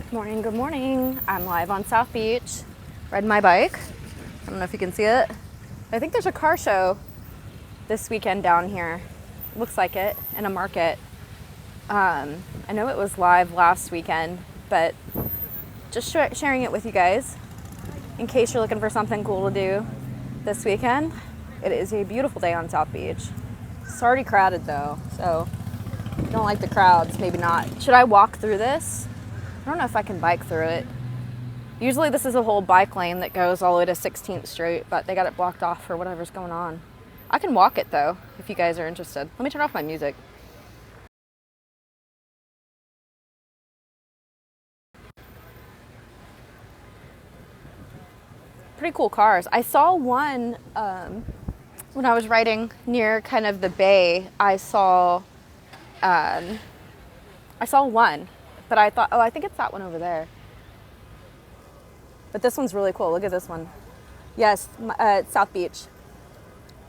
Morning, good morning. I'm live on South Beach, riding my bike. I don't know if you can see it. I think there's a car show this weekend down here. Looks like it, in a market. I know it was live last weekend, but just sharing it with you guys in case you're looking for something cool to do this weekend. It is a beautiful day on South Beach. It's already crowded though, so if you don't like the crowds, maybe not. Should I walk through this? I don't know if I can bike through it. Usually this is a whole bike lane that goes all the way to 16th Street, but they got it blocked off for whatever's going on. I can walk it though, if you guys are interested. Let me turn off my music. Pretty cool cars. I saw one when I was riding near kind of the bay. I saw one, but I thought, oh, I think it's that one over there. But this one's really cool. Look at this one. Yes, it's South Beach.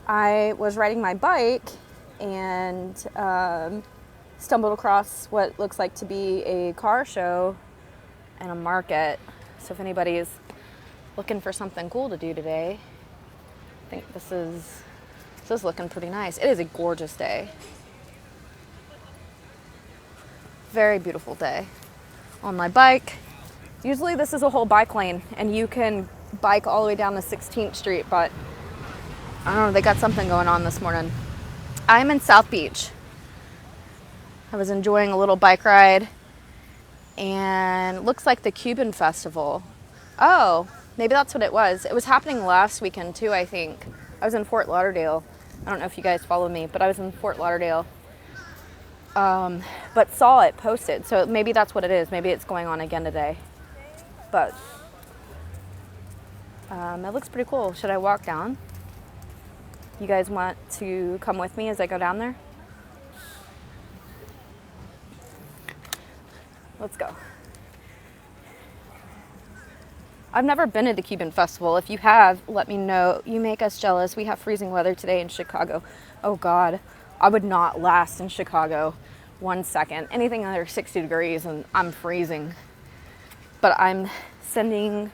I was riding my bike and stumbled across what looks like to be a car show and a market. So if anybody's looking for something cool to do today, I think this is looking pretty nice. It is a gorgeous day. Very beautiful day on my bike. Usually this is a whole bike lane and you can bike all the way down to 16th Street, but I don't know, they got something going on this morning. I'm in South Beach. I was enjoying a little bike ride and it looks like the Cuban Festival. Oh, maybe that's what it was. It was happening last weekend too, I think. I was in Fort Lauderdale. I don't know if you guys follow me, but I was in Fort Lauderdale. But saw it posted, so maybe that's what it is. Maybe it's going on again today. But it looks pretty cool. Should I walk down? You guys want to come with me as I go down there? Let's go. I've never been to the Cuban Festival. If you have, let me know. You make us jealous. We have freezing weather today in Chicago. Oh God, I would not last in Chicago 1 second. Anything under 60 degrees and I'm freezing. But I'm sending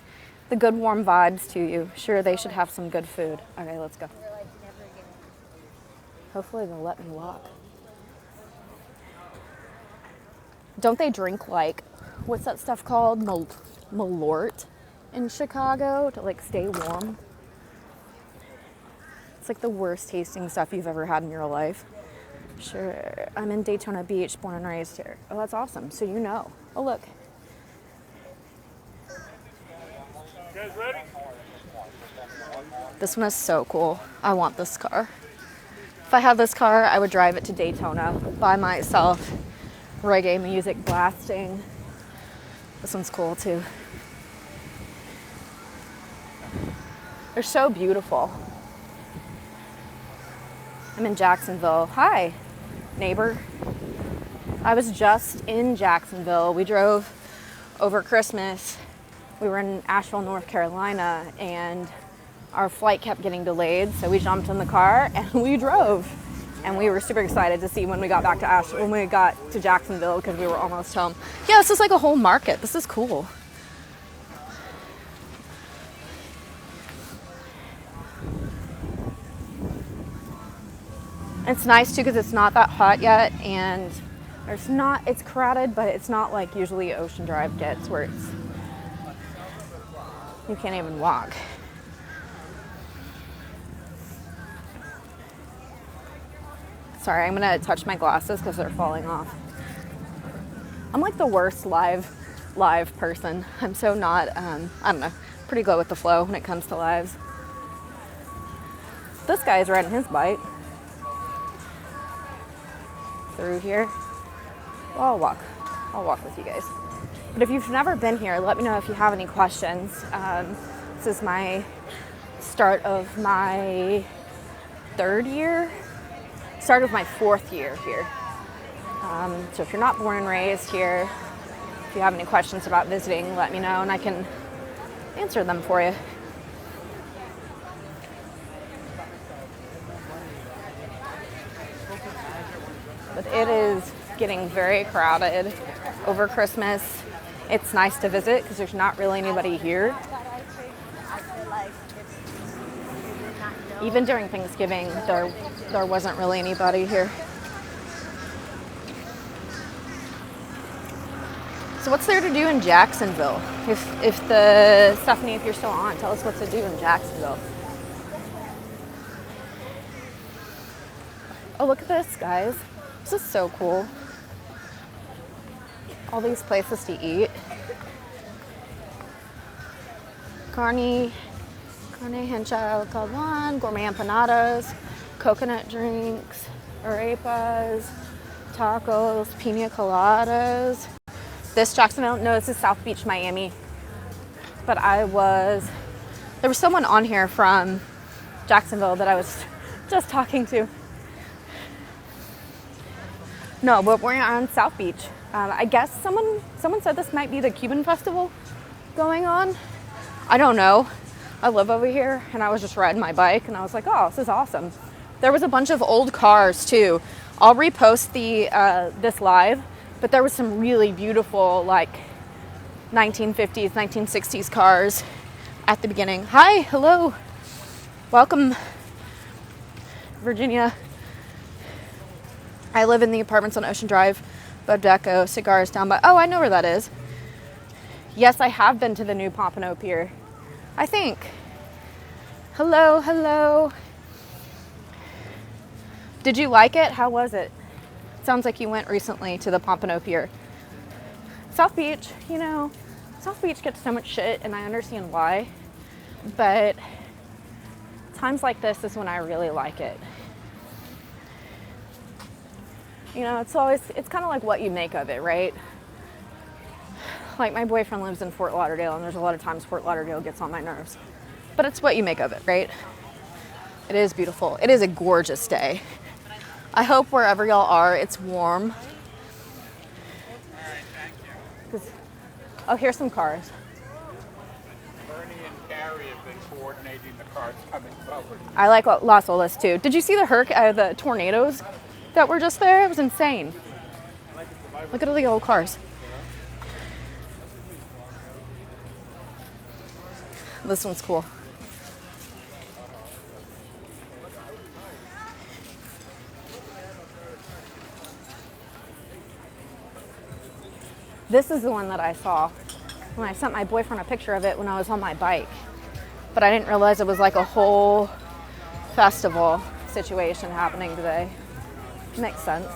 the good warm vibes to you. Sure, they should have some good food. Okay, let's go. Hopefully they'll let me walk. Don't they drink like, what's that stuff called? Malort in Chicago to like stay warm? It's like the worst tasting stuff you've ever had in your life. Sure, I'm in Daytona Beach, born and raised here. Oh, that's awesome. So you know. Oh, look. You guys ready? This one is so cool. I want this car. If I had this car, I would drive it to Daytona by myself. Reggae music blasting. This one's cool too. They're so beautiful. I'm in Jacksonville. Hi, neighbor. I was just in Jacksonville. We drove over Christmas. We were in Asheville, North Carolina, and our flight kept getting delayed, so we jumped in the car and we drove. And we were super excited to see when we got back to when we got to Jacksonville because we were almost home. Yeah, this is like a whole market. This is cool. It's nice too because it's not that hot yet, and it's crowded, but it's not like usually Ocean Drive gets where you can't even walk. Sorry, I'm gonna touch my glasses because they're falling off. I'm like the worst live person. I'm so not, I don't know, pretty go with the flow when it comes to lives. This guy is riding his bike through here. Well, I'll walk with you guys. But if you've never been here, let me know if you have any questions. This is my start of my third year. Start of my fourth year here. So if you're not born and raised here, if you have any questions about visiting, let me know and I can answer them for you. But it is getting very crowded over Christmas. it's nice to visit because there's not really anybody here. Even during Thanksgiving, there wasn't really anybody here. So what's there to do in Jacksonville? Stephanie, if you're still on, tell us what to do in Jacksonville. Oh, look at this, guys. This is so cool. All these places to eat. Carne hincha calvan, gourmet empanadas, coconut drinks, arepas, tacos, pina coladas. This Jacksonville, no, this is South Beach, Miami. But there was someone on here from Jacksonville that I was just talking to. No, but we're on South Beach. I guess someone said this might be the Cuban festival going on. I don't know. I live over here and I was just riding my bike and I was like, oh, this is awesome. There was a bunch of old cars too. I'll repost this live, but there was some really beautiful like 1950s, 1960s cars at the beginning. Hi, hello, welcome, Virginia. I live in the apartments on Ocean Drive, Deco, cigars down by, oh, I know where that is. Yes, I have been to the new Pompano Pier, I think. Hello, hello. Did you like it? How was it? Sounds like you went recently to the Pompano Pier. South Beach, South Beach gets so much shit and I understand why, but times like this is when I really like it. It's kind of like what you make of it, right? Like my boyfriend lives in Fort Lauderdale and there's a lot of times Fort Lauderdale gets on my nerves, but it's what you make of it, right? It is beautiful. It is a gorgeous day. I hope wherever y'all are, it's warm. Oh, here's some cars. Bernie and Carrie have been coordinating the cars coming forward. I like Las Olas too. Did you see the tornadoes that were just there? It was insane. Look at all the old cars. This one's cool. This is the one that I saw when I sent my boyfriend a picture of it when I was on my bike. But I didn't realize it was like a whole festival situation happening today. Makes sense.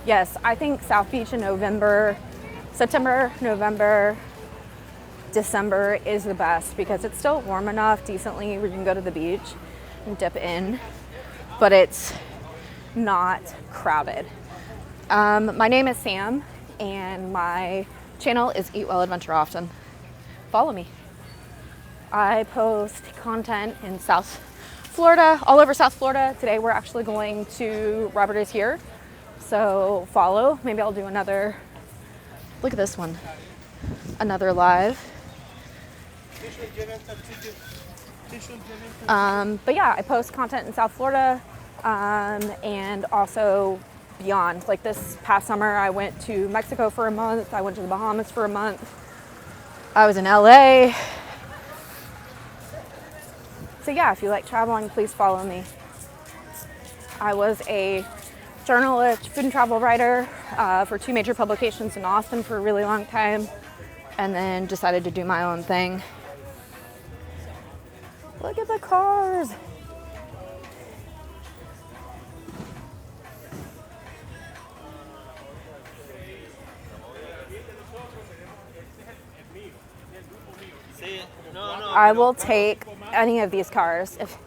Yes, I think South Beach in September, November, December is the best because it's still warm enough decently where you can go to the beach and dip in, but it's not crowded. My name is Sam and my channel is Eat Well Adventure Often. Follow me. I post content in South Florida, all over South Florida. Today we're actually going to Robert Is Here, so follow. Maybe I'll do another, look at this one, another live. But yeah, I post content in South Florida and also beyond. Like this past summer, I went to Mexico for a month. I went to the Bahamas for a month. I was in LA. So yeah, if you like traveling, please follow me. I was a journalist, food and travel writer for 2 major publications in Austin for a really long time, and then decided to do my own thing. Look at the cars. I will take any of these cars. If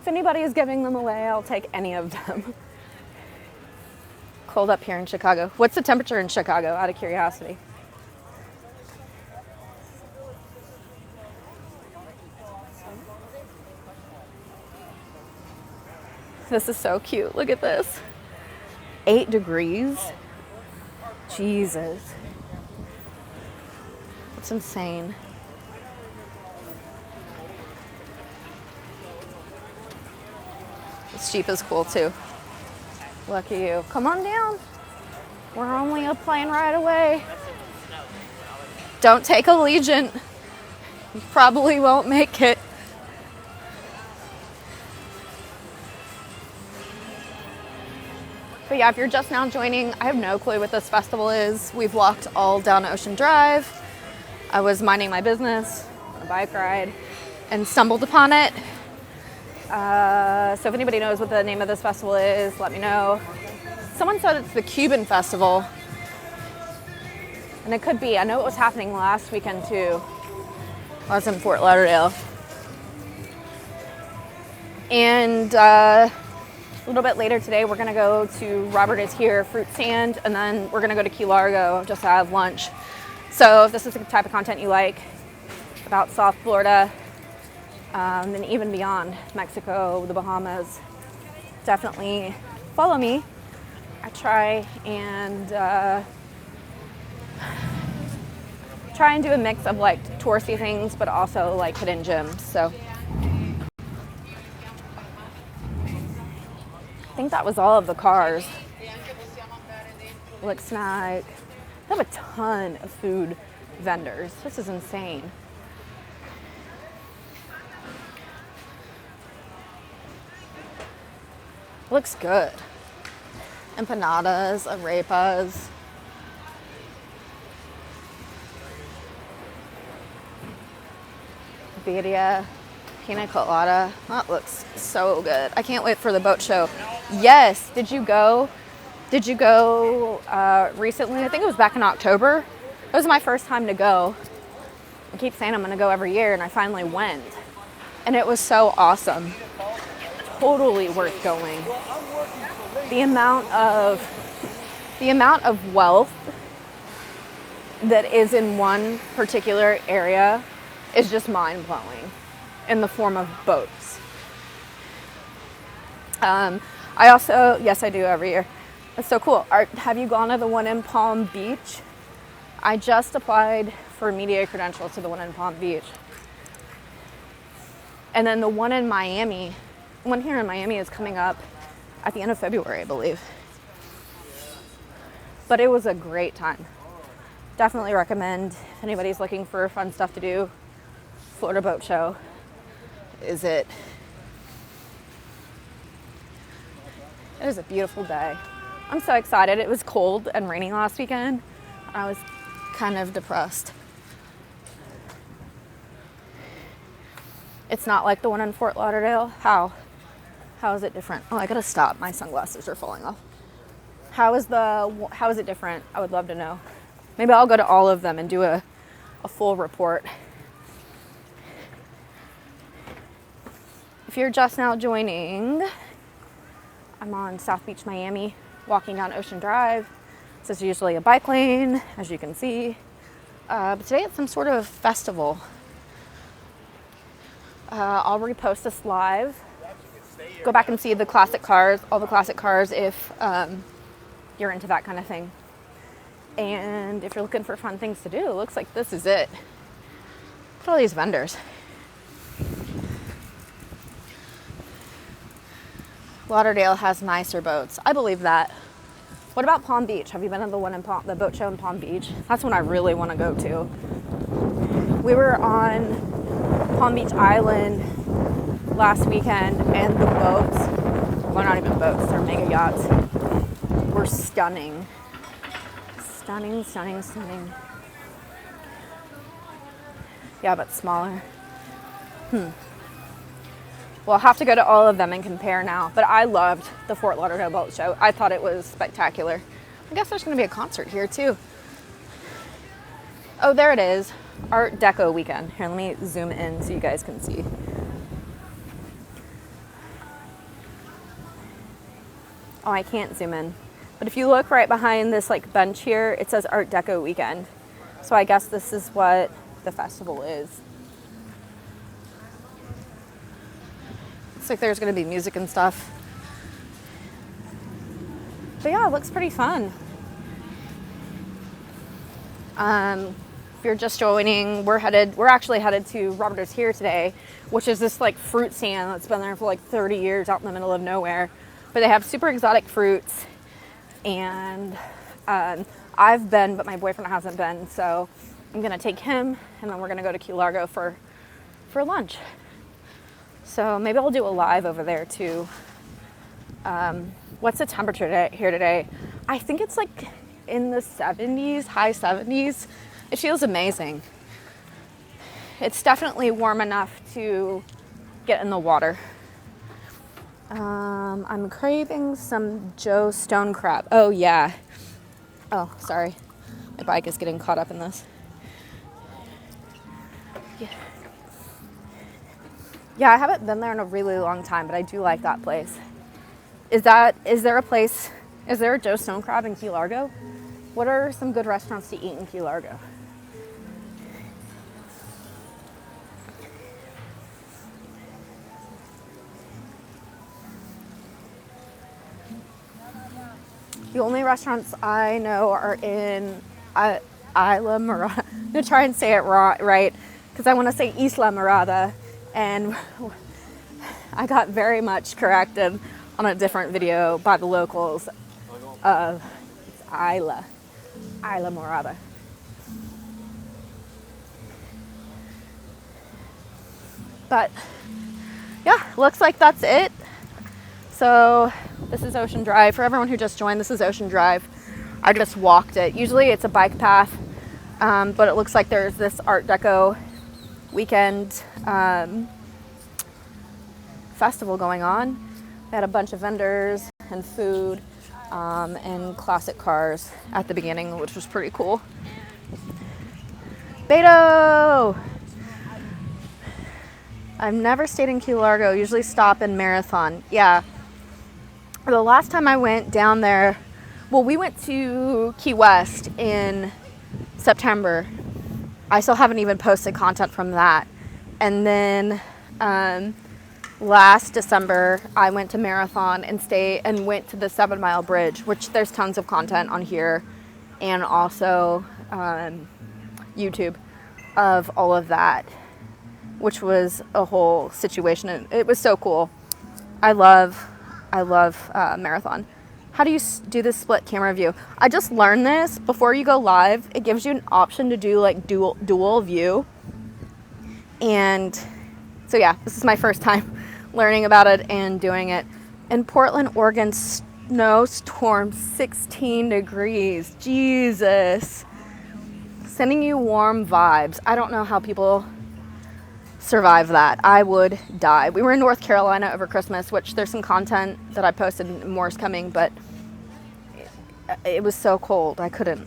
anybody is giving them away, I'll take any of them. Cold up here in Chicago. What's the temperature in Chicago, out of curiosity? This is so cute. Look at this. 8 degrees. Jesus. That's insane. This Jeep is cool too. Lucky you. Come on down. We're only a plane ride away. Don't take Allegiant. You probably won't make it. But yeah, if you're just now joining, I have no clue what this festival is. We've walked all down Ocean Drive. I was minding my business on a bike ride and stumbled upon it. So if anybody knows what the name of this festival is, let me know. Someone said it's the Cuban Festival. And it could be. I know it was happening last weekend too. I was in Fort Lauderdale. And a little bit later today, we're going to go to Robert Is Here Fruit Stand, and then we're going to go to Key Largo just to have lunch. So if this is the type of content you like about South Florida, and even beyond Mexico, the Bahamas, definitely follow me. I try and do a mix of like touristy things, but also like hidden gems. So I think that was all of the cars. Looks like they have a ton of food vendors. This is insane. Looks good. Empanadas, arepas. Birria, pina colada. That looks so good. I can't wait for the boat show. Yes, did you go? Recently? I think it was back in October. It was my first time to go. I keep saying I'm gonna go every year, and I finally went. And it was so awesome. Totally worth going. The amount of wealth that is in one particular area is just mind-blowing in the form of boats. I also, yes, I do every year. That's so cool. Have you gone to the one in Palm Beach? I just applied for media credentials to the one in Palm Beach. And then the one in Miami, one here in Miami is coming up at the end of February, I believe. But it was a great time. Definitely recommend if anybody's looking for fun stuff to do. Florida Boat Show is it. It was a beautiful day. I'm so excited. It was cold and raining last weekend. I was kind of depressed. It's not like the one in Fort Lauderdale. How is it different? Oh, I gotta stop. My sunglasses are falling off. How is it different? I would love to know. Maybe I'll go to all of them and do a full report. If you're just now joining, I'm on South Beach, Miami, walking down Ocean Drive. This is usually a bike lane, as you can see. But today it's some sort of festival. I'll repost this live. Go back and see the classic cars, all the classic cars if you're into that kind of thing. And if you're looking for fun things to do, it looks like this is it. Look at all these vendors. Lauderdale has nicer boats. I believe that. What about Palm Beach? Have you been to the one in the boat show in Palm Beach? That's one I really want to go to. We were on Palm Beach Island last weekend, and the boats, well, not even boats, they're mega yachts, were stunning. Stunning, stunning, stunning. Yeah, but smaller. Well, I'll have to go to all of them and compare now. But I loved the Fort Lauderdale Boat Show. I thought it was spectacular. I guess there's going to be a concert here too. Oh, there it is. Art Deco weekend. Here, let me zoom in so you guys can see. Oh, I can't zoom in. But if you look right behind this like bench here, it says Art Deco weekend. So I guess this is what the festival is. Looks like there's going to be music and stuff. But yeah, it looks pretty fun. If you're just joining, we're actually headed to Robert Is Here today, which is this like fruit stand that's been there for like 30 years out in the middle of nowhere. But they have super exotic fruits, and I've been, but my boyfriend hasn't been, so I'm gonna take him, and then we're gonna go to Key Largo for lunch. So maybe I'll do a live over there too. What's the temperature here today? I think it's like in the 70s, high 70s. It feels amazing. It's definitely warm enough to get in the water. I'm craving some Joe Stone crab. Oh yeah. Oh, sorry. My bike is getting caught up in this. Yeah, I haven't been there in a really long time, but I do like that place. Is there a Joe Stone crab in Key Largo? What are some good restaurants to eat in Key Largo? The only restaurants I know are in Isla Mirada. I'm gonna try and say it right, because I want to say Isla Mirada, and I got very much corrected on a different video by the locals of it's Isla Mirada. But yeah, looks like that's it. So this is Ocean Drive. For everyone who just joined, this is Ocean Drive. I just walked it. Usually it's a bike path, but it looks like there's this Art Deco weekend festival going on. They had a bunch of vendors and food and classic cars at the beginning, which was pretty cool. Beto! I've never stayed in Key Largo, usually stop in Marathon. Yeah. The last time I went down there, well, we went to Key West in September. I still haven't even posted content from that. And then last December, I went to Marathon and went to the 7 Mile Bridge, which there's tons of content on here, and also YouTube of all of that, which was a whole situation. And it was so cool. I love Marathon. How do you do this split camera view? I just learned this. Before you go live, it gives you an option to do like dual view. And so yeah, this is my first time learning about it and doing it. In Portland, Oregon, snowstorm, 16 degrees. Jesus. Sending you warm vibes. I don't know how people survive that. I would die. We were in North Carolina over Christmas, which there's some content that I posted and more's coming, but it was so cold. I couldn't.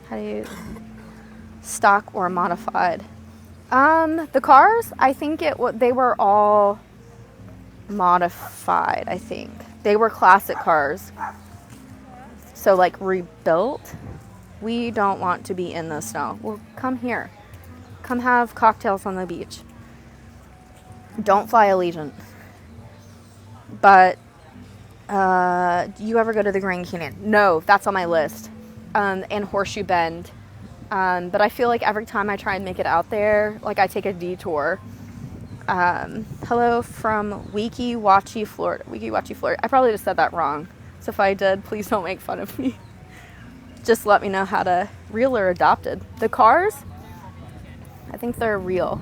How do you stock or modified? The cars, I think they were all modified. I think they were classic cars. So like rebuilt. We don't want to be in the snow. Well, come here. Come have cocktails on the beach. Don't fly Allegiant. But do you ever go to the Grand Canyon? No, that's on my list. And Horseshoe Bend. But I feel like every time I try and make it out there, like I take a detour. Hello from Weeki Wachee, Florida. Weeki Wachee, Florida. I probably just said that wrong. So if I did, please don't make fun of me. Just let me know how to real or adopted. The cars, I think they're real.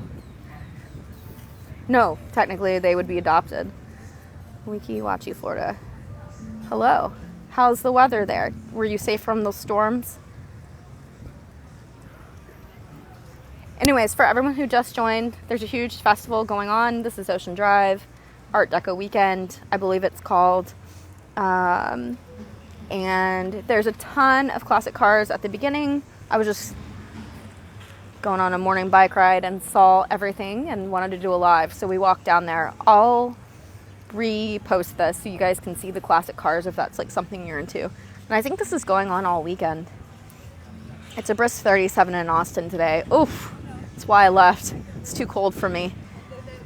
No, technically they would be adopted. Weeki Wachee, Florida. Hello. How's the weather there? Were you safe from the storms? Anyways, for everyone who just joined, there's a huge festival going on. This is Ocean Drive, Art Deco Weekend, I believe it's called. And there's a ton of classic cars at the beginning. I was just going on a morning bike ride and saw everything and wanted to do a live. So we walked down there. I'll repost this so you guys can see the classic cars if that's like something you're into. And I think this is going on all weekend. It's a brisk 37 in Austin today. Oof, that's why I left. It's too cold for me.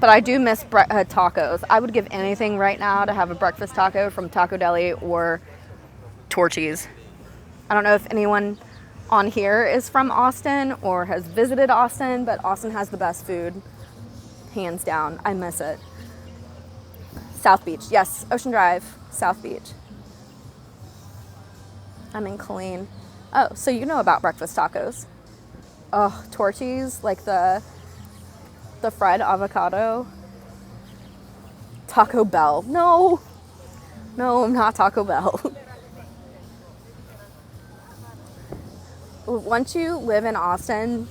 But I do miss tacos. I would give anything right now to have a breakfast taco from Taco Deli or Torchy's. I don't know if anyone on here is from Austin or has visited Austin, but Austin has the best food, hands down. I miss it. South Beach. Yes, Ocean Drive, South Beach. I'm in Killeen. Oh, so you know about breakfast tacos. Oh, torchies, like the fried avocado. Taco Bell. No, not Taco Bell. Once you live in Austin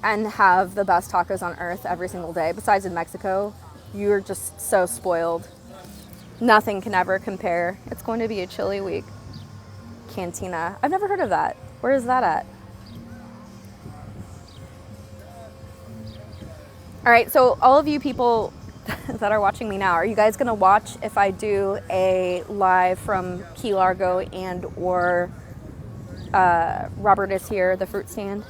and have the best tacos on earth every single day, besides in Mexico, you're just so spoiled. Nothing can ever compare. It's going to be a chilly week. Cantina. I've never heard of that. Where is that at? All right, so all of you people that are watching me now, are you guys gonna watch if I do a live from Key Largo and or Robert is Here, the fruit stand?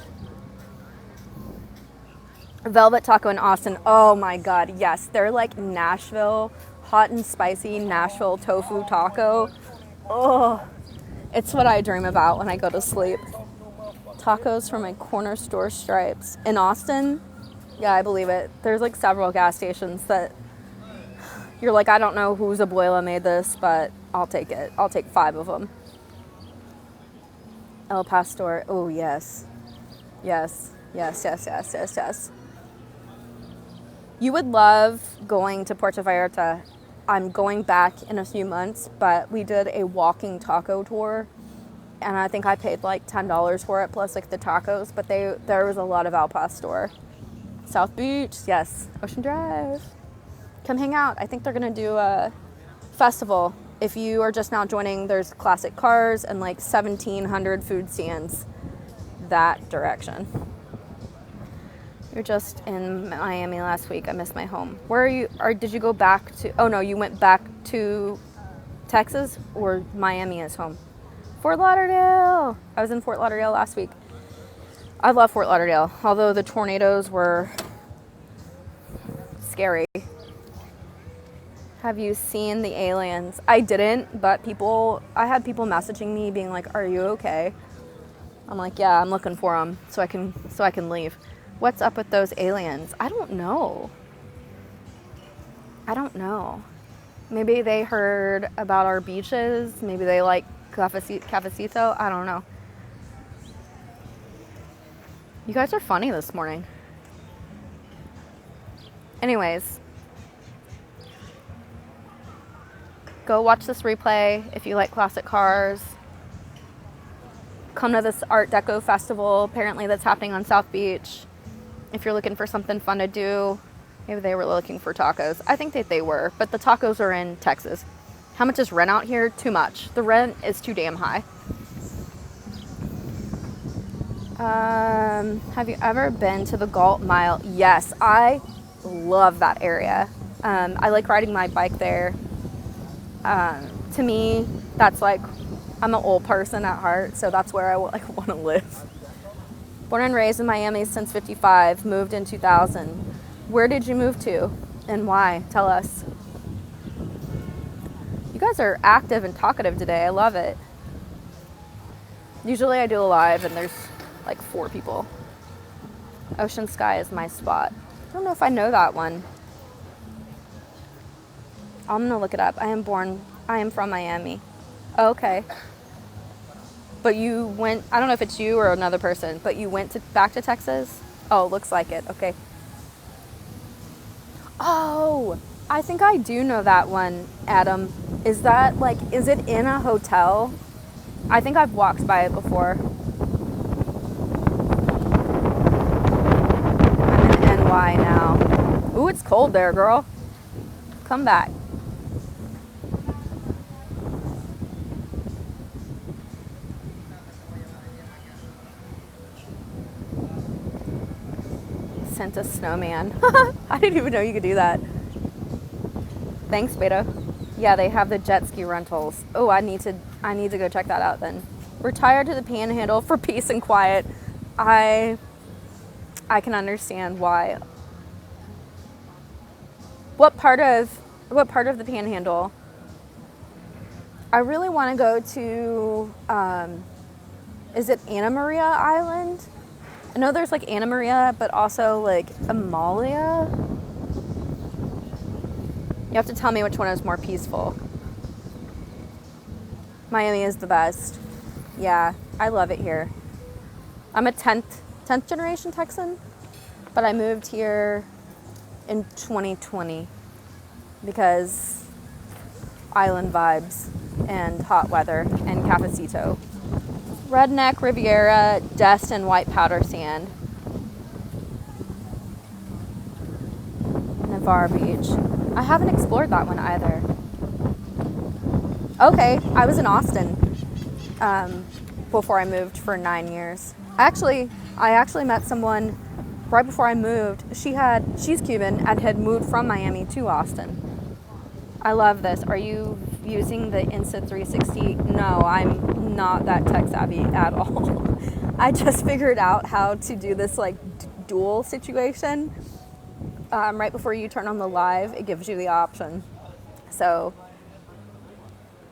Velvet Taco in Austin. Oh my God, yes. They're like Nashville, hot and spicy Nashville tofu taco. Oh, it's what I dream about when I go to sleep. Tacos from my corner store Stripes. In Austin, yeah, I believe it. There's like several gas stations that you're like, I don't know whose abuela made this, but I'll take it. I'll take 5 of them. El Pastor. Oh, yes. Yes. You would love going to Puerto Vallarta. I'm going back in a few months, but we did a walking taco tour, and I think I paid like $10 for it, plus like the tacos, but there was a lot of Al Pastor. South Beach, yes. Ocean Drive. Come hang out. I think they're going to do a festival. If you are just now joining, there's classic cars and like 1,700 food stands that direction. You're just in Miami last week. I missed my home. Where are you? Or did you go back to? Oh no, you went back to Texas, or Miami is home? Fort Lauderdale. I was in Fort Lauderdale last week. I love Fort Lauderdale, although the tornadoes were scary. Have you seen the aliens? I didn't, but I had people messaging me being like, "Are you okay?" I'm like, "Yeah, I'm looking for them so I can leave." What's up with those aliens? I don't know. Maybe they heard about our beaches. Maybe they like cafecito. I don't know. You guys are funny this morning. Anyways, go watch this replay if you like classic cars. Come to this Art Deco festival, apparently that's happening on South Beach. If you're looking for something fun to do, maybe they were looking for tacos. I think that they were, but the tacos are in Texas. How much is rent out here? Too much. The rent is too damn high. Have you ever been to the Galt Mile? Yes, I love that area. I like riding my bike there. To me, that's like, I'm an old person at heart, so that's where I want to live. Born and raised in Miami since 55, moved in 2000. Where did you move to and why? Tell us. You guys are active and talkative today. I love it. Usually I do a live and there's like 4 people. Ocean Sky is my spot. I don't know if I know that one. I'm going to look it up. I am from Miami. Oh, okay. But you went, I don't know if it's you or another person, but you went back to Texas? Oh, looks like it. Okay. Oh, I think I do know that one, Adam. Is it in a hotel? I think I've walked by it before. I'm in NY now. Ooh, it's cold there, girl. Come back. Sent a snowman. I didn't even know you could do that. Thanks, Beta. Yeah, they have the jet ski rentals. Oh, I need to go check that out then. Retired to the Panhandle for peace and quiet. I can understand why. What part of the Panhandle? I really want to go to is it Anna Maria Island? I know there's like Anna Maria, but also like Amalia. You have to tell me which one is more peaceful. Miami is the best. Yeah, I love it here. I'm a 10th generation Texan, but I moved here in 2020 because island vibes and hot weather and cafecito. Redneck, Riviera, dust, and white powder sand. Navarre Beach. I haven't explored that one either. Okay, I was in Austin before I moved for 9 years. I actually met someone right before I moved. She's Cuban and had moved from Miami to Austin. I love this. Are you using the Insta360? No, I'm not that tech savvy at all. I just figured out how to do this like dual situation. Right before you turn on the live, it gives you the option. So,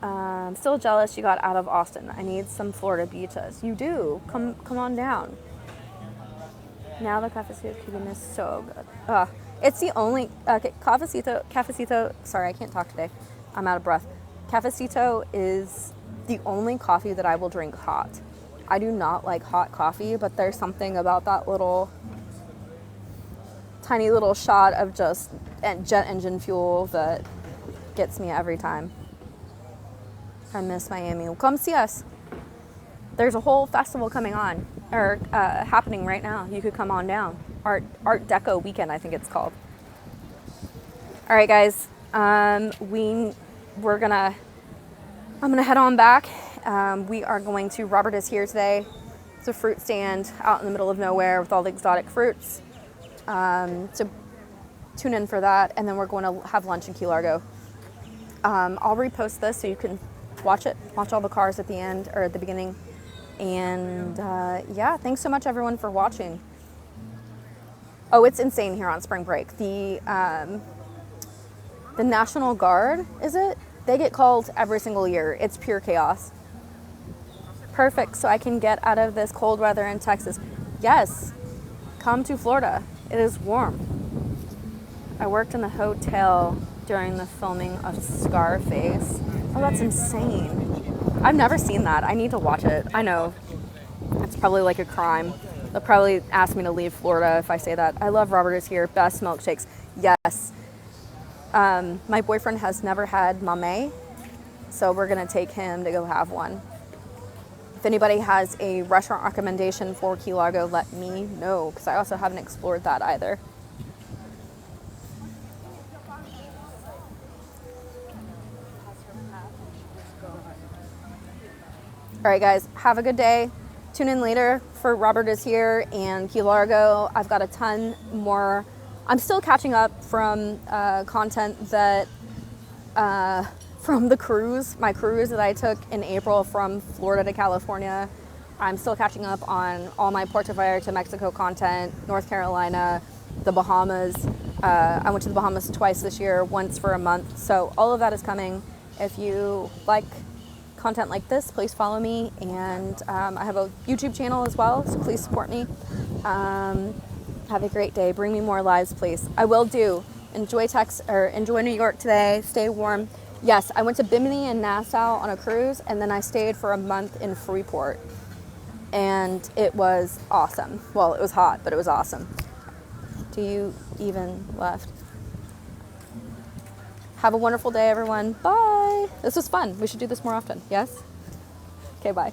I'm still jealous you got out of Austin. I need some Florida beaches. You do. Come on down. Now the cafecito Cuban is so good. It's the only cafecito. Sorry, I can't talk today. I'm out of breath. Cafecito is the only coffee that I will drink hot. I do not like hot coffee, but there's something about that tiny little shot of just jet engine fuel that gets me every time. I miss Miami. Come see us. There's a whole festival happening right now. You could come on down. Art Deco weekend, I think it's called. All right, guys. I'm gonna head on back. We are going to Robert is Here today. It's a fruit stand out in the middle of nowhere with all the exotic fruits. So tune in for that, and then we're going to have lunch in Key Largo. I'll repost this so you can watch all the cars at the end or at the beginning. And yeah, thanks so much everyone for watching. Oh, it's insane here on spring break. The National Guard, is it? They get called every single year. It's pure chaos. Perfect, so I can get out of this cold weather in Texas. Yes, come to Florida. It is warm. I worked in the hotel during the filming of Scarface. Oh, that's insane. I've never seen that. I need to watch it. I know. It's probably like a crime. They'll probably ask me to leave Florida if I say that. I love Robert is Here. Best milkshakes. Yes. My boyfriend has never had mame, so we're going to take him to go have one. If anybody has a restaurant recommendation for Key Largo, let me know, because I also haven't explored that either. All right, guys, have a good day. Tune in later for Robert is Here and Key Largo. I've got a ton more. I'm still catching up from content that from the cruise, my cruise that I took in April from Florida to California. I'm still catching up on all my Puerto Vallarta to Mexico content, North Carolina, the Bahamas. I went to the Bahamas twice this year, once for a month. So all of that is coming. If you like content like this, please follow me. And I have a YouTube channel as well, so please support me. Have a great day. Bring me more lives, please. I will do. Enjoy New York today. Stay warm. Yes, I went to Bimini and Nassau on a cruise, and then I stayed for a month in Freeport. And it was awesome. Well, it was hot, but it was awesome. Do you even left? Have a wonderful day, everyone. Bye. This was fun. We should do this more often. Yes? Okay, bye.